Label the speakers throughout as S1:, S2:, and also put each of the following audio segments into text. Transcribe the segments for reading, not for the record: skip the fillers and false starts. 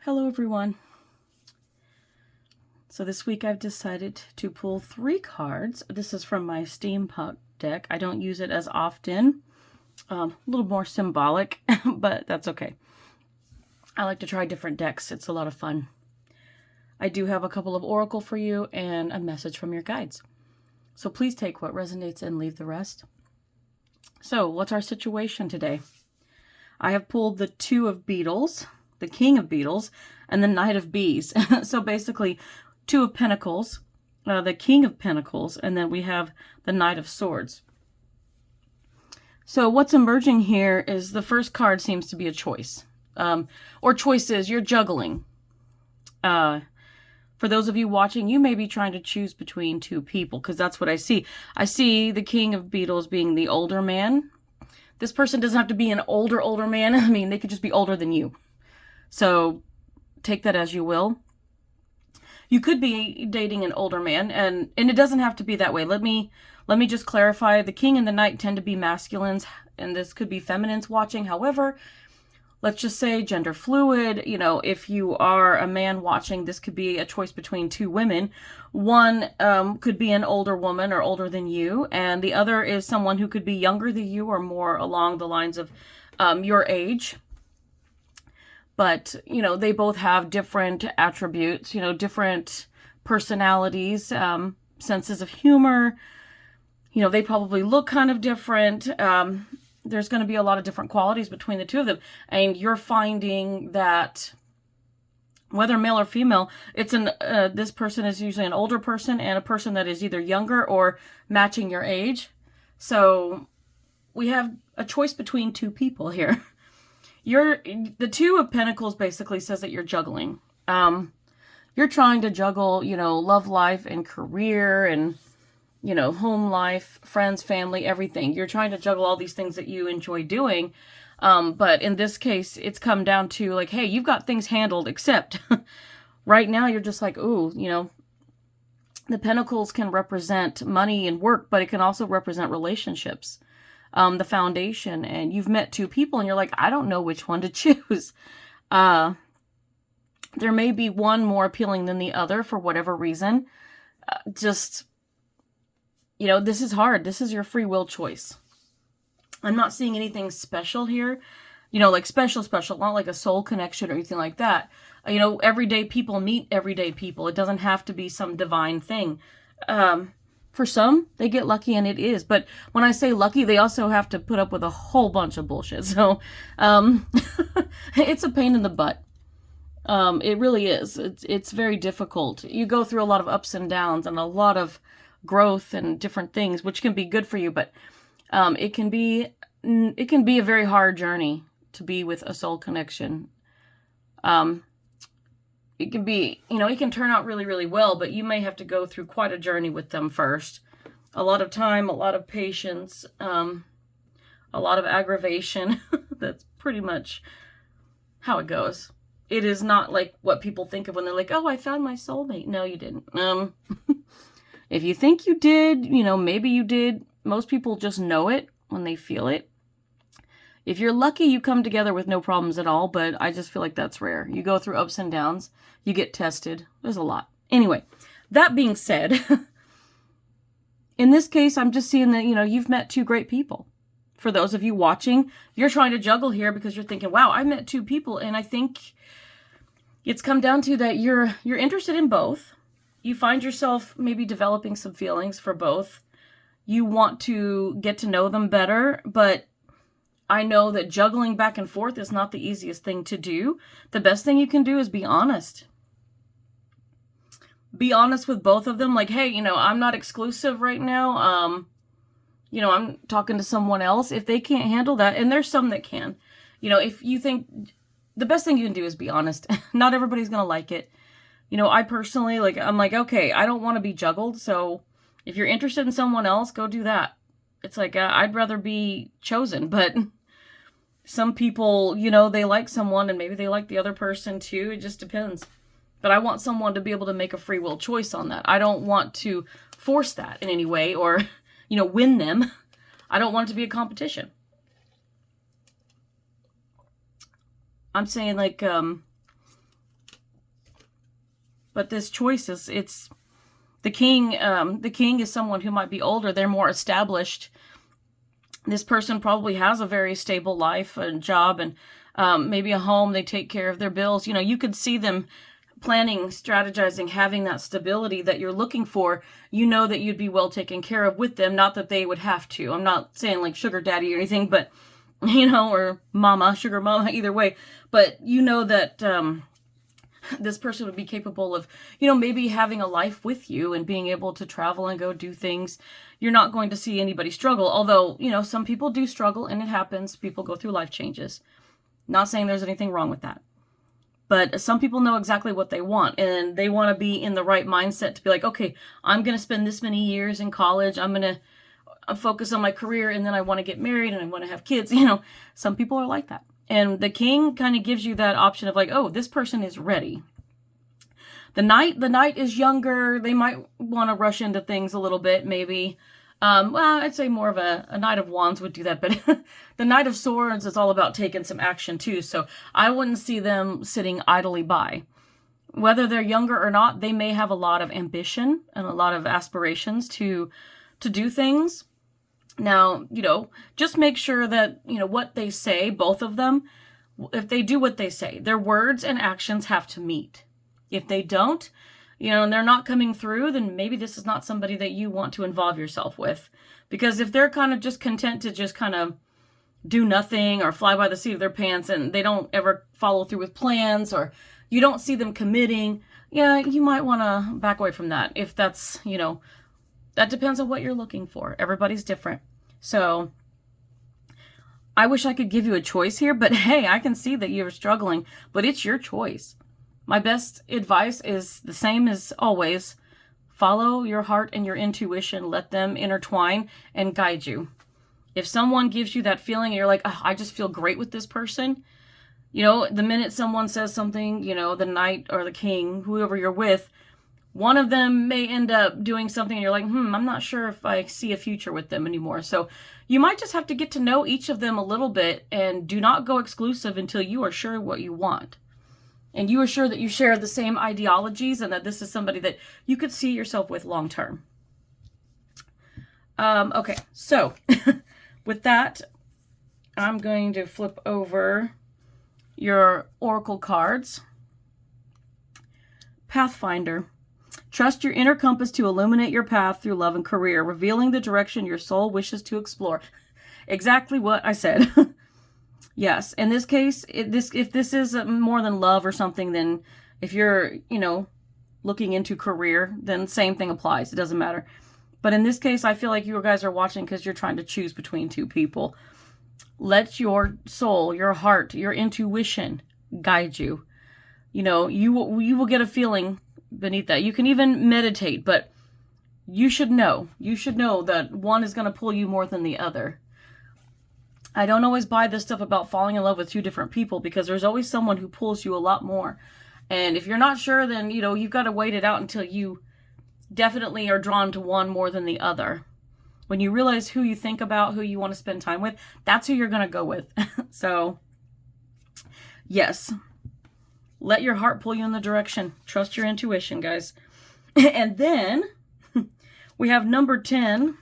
S1: Hello everyone. So this week I've decided to pull 3 cards. This is from my steampunk deck. I don't use it as often. A little more symbolic, but that's okay. I like to try different decks. It's a lot of fun. I do have a couple of oracle for you and a message from your guides. So please take what resonates and leave the rest. So what's our situation today? I have pulled the 2 of beetles, the king of beetles, and the knight of bees. So basically 2 of pentacles, the king of pentacles, and then we have the knight of swords. So what's emerging here is the first card seems to be a choice, or choices. You're juggling. For those of you watching, you may be trying to choose between 2 people, because that's what I see. I see the king of beetles being the older man. This person doesn't have to be an older man. I mean, they could just be older than you. So take that as you will. You could be dating an older man, and it doesn't have to be that way. Let me just clarify. The king and the knight tend to be masculines, and this could be feminines watching. However, let's just say gender fluid. You know, if you are a man watching, this could be a choice between 2 women. One could be an older woman or older than you, and the other is someone who could be younger than you or more along the lines of your age. But, you know, they both have different attributes, you know, different personalities, senses of humor. You know, they probably look kind of different. There's going to be a lot of different qualities between the 2 of them. And you're finding that whether male or female, it's this person is usually an older person and a person that is either younger or matching your age. So we have a choice between 2 people here. The 2 of Pentacles basically says that you're juggling. You're trying to juggle, you know, love life and career and, you know, home life, friends, family, everything. You're trying to juggle all these things that you enjoy doing. But in this case, it's come down to like, hey, you've got things handled, except right now you're just like, ooh, you know, the Pentacles can represent money and work, but it can also represent relationships. The foundation, and you've met 2 people and you're like, I don't know which one to choose. There may be one more appealing than the other for whatever reason. Just, you know, this is hard. This is your free will choice. I'm not seeing anything special here, you know, like special, not like a soul connection or anything like that. You know, everyday people meet everyday people. It doesn't have to be some divine thing. For some, they get lucky, and it is. But when I say lucky, they also have to put up with a whole bunch of bullshit. So it's a pain in the butt. It really is. It's very difficult. You go through a lot of ups and downs and a lot of growth and different things, which can be good for you. But it can be a very hard journey to be with a soul connection. It can be, you know, it can turn out really, really well, but you may have to go through quite a journey with them first. A lot of time, a lot of patience, a lot of aggravation. That's pretty much how it goes. It is not like what people think of when they're like, oh, I found my soulmate. No, you didn't. If you think you did, you know, maybe you did. Most people just know it when they feel it. If you're lucky, you come together with no problems at all, but I just feel like that's rare. You go through ups and downs. You get tested. There's a lot. Anyway, that being said, in this case, I'm just seeing that, you know, you've met 2 great people. For those of you watching, you're trying to juggle here because you're thinking, wow, I met 2 people, and I think it's come down to that you're interested in both. You find yourself maybe developing some feelings for both. You want to get to know them better, but I know that juggling back and forth is not the easiest thing to do. The best thing you can do is be honest. Be honest with both of them. Like, hey, you know, I'm not exclusive right now. You know, I'm talking to someone else. If they can't handle that, and there's some that can, you know, if you think the best thing you can do is be honest. Not everybody's going to like it. You know, I personally, like, I'm like, okay, I don't want to be juggled. So if you're interested in someone else, go do that. It's like, I'd rather be chosen, but some people, you know, they like someone and maybe they like the other person too. It just depends. But I want someone to be able to make a free will choice on that. I don't want to force that in any way or, you know, win them. I don't want it to be a competition. I'm saying, like, But this choice is, it's the king. The king is someone who might be older. They're more established. This person probably has a very stable life and job, and maybe a home. They take care of their bills. You know, you could see them planning, strategizing, having that stability that you're looking for. You know that you'd be well taken care of with them. Not that they would have to. I'm not saying like sugar daddy or anything, but, you know, or mama, sugar mama, either way. But you know that this person would be capable of, you know, maybe having a life with you and being able to travel and go do things. You're not going to see anybody struggle. Although, you know, some people do struggle, and it happens. People go through life changes. Not saying there's anything wrong with that. But some people know exactly what they want, and they want to be in the right mindset to be like, okay, I'm going to spend this many years in college. I'm going to focus on my career, and then I want to get married and I want to have kids. You know, some people are like that. And the king kind of gives you that option of like, oh, this person is ready. The knight is younger. They might want to rush into things a little bit, maybe. Well, I'd say more of a Knight of Wands would do that, but the Knight of Swords is all about taking some action too, so I wouldn't see them sitting idly by. Whether they're younger or not, they may have a lot of ambition and a lot of aspirations to do things. Now, you know, just make sure that, you know, what they say, both of them, if they do what they say, their words and actions have to meet. If they don't, you know, and they're not coming through, then maybe this is not somebody that you want to involve yourself with. Because if they're kind of just content to just kind of do nothing or fly by the seat of their pants, and they don't ever follow through with plans, or you don't see them committing, yeah, you might want to back away from that. If that's, you know, that depends on what you're looking for. Everybody's different. So I wish I could give you a choice here, but hey, I can see that you're struggling, but it's your choice. My best advice is the same as always. Follow your heart and your intuition. Let them intertwine and guide you. If someone gives you that feeling and you're like, oh, I just feel great with this person, you know, the minute someone says something, you know, the knight or the king, whoever you're with, one of them may end up doing something and you're like, I'm not sure if I see a future with them anymore. So you might just have to get to know each of them a little bit, and do not go exclusive until you are sure what you want. And you are sure that you share the same ideologies and that this is somebody that you could see yourself with long term. Okay, so with that, I'm going to flip over your oracle cards. Pathfinder. Trust your inner compass to illuminate your path through love and career, revealing the direction your soul wishes to explore. Exactly what I said. Yes, in this case, if this is more than love or something, then if you're, you know, looking into career, then same thing applies. It doesn't matter. But in this case, I feel like you guys are watching because you're trying to choose between two people. Let your soul, your heart, your intuition guide you. You know, you will get a feeling beneath that. You can even meditate, but you should know. You should know that one is going to pull you more than the other. I don't always buy this stuff about falling in love with two different people, because there's always someone who pulls you a lot more. And if you're not sure, then, you know, you've got to wait it out until you definitely are drawn to one more than the other. When you realize who you think about, who you want to spend time with, that's who you're going to go with. So, yes, let your heart pull you in the direction. Trust your intuition, guys. And then we have number 10.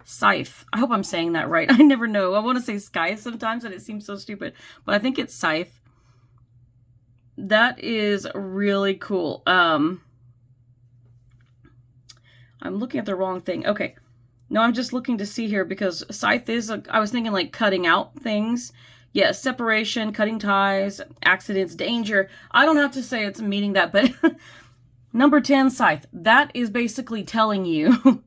S1: Scythe. I hope I'm saying that right. I never know. I want to say scythe sometimes, and it seems so stupid, but I think it's scythe. That is really cool. I'm looking at the wrong thing. Okay. No, I'm just looking to see here, because scythe is, I was thinking like cutting out things. Yes, separation, cutting ties, accidents, danger. I don't have to say it's meaning that, but number 10, scythe. That is basically telling you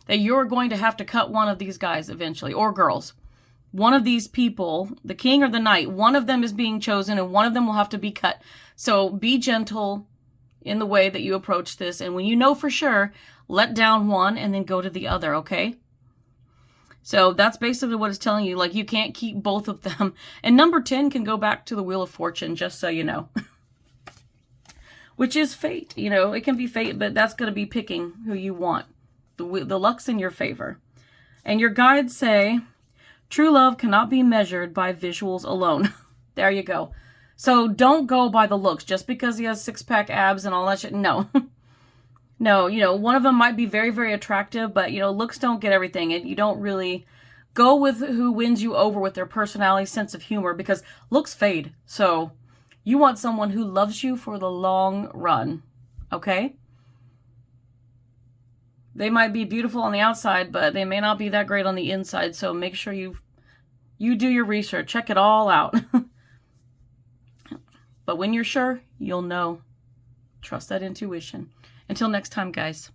S1: that you're going to have to cut one of these guys eventually, or girls. One of these people, the king or the knight, one of them is being chosen, and one of them will have to be cut. So be gentle in the way that you approach this. And when you know for sure, let down one and then go to the other, okay? So that's basically what it's telling you. Like, you can't keep both of them. And number 10 can go back to the Wheel of Fortune, just so you know. Which is fate. You know, it can be fate, but that's going to be picking who you want. The luck's in your favor. And your guides say, true love cannot be measured by visuals alone. There you go. So don't go by the looks just because he has six-pack abs and all that shit. No. No, you know, one of them might be very, very attractive, but, you know, looks don't get everything. And you don't really go with who wins you over with their personality, sense of humor, because looks fade. So you want someone who loves you for the long run, okay? They might be beautiful on the outside, but they may not be that great on the inside. So make sure you do your research. Check it all out. But when you're sure, you'll know. Trust that intuition. Until next time, guys.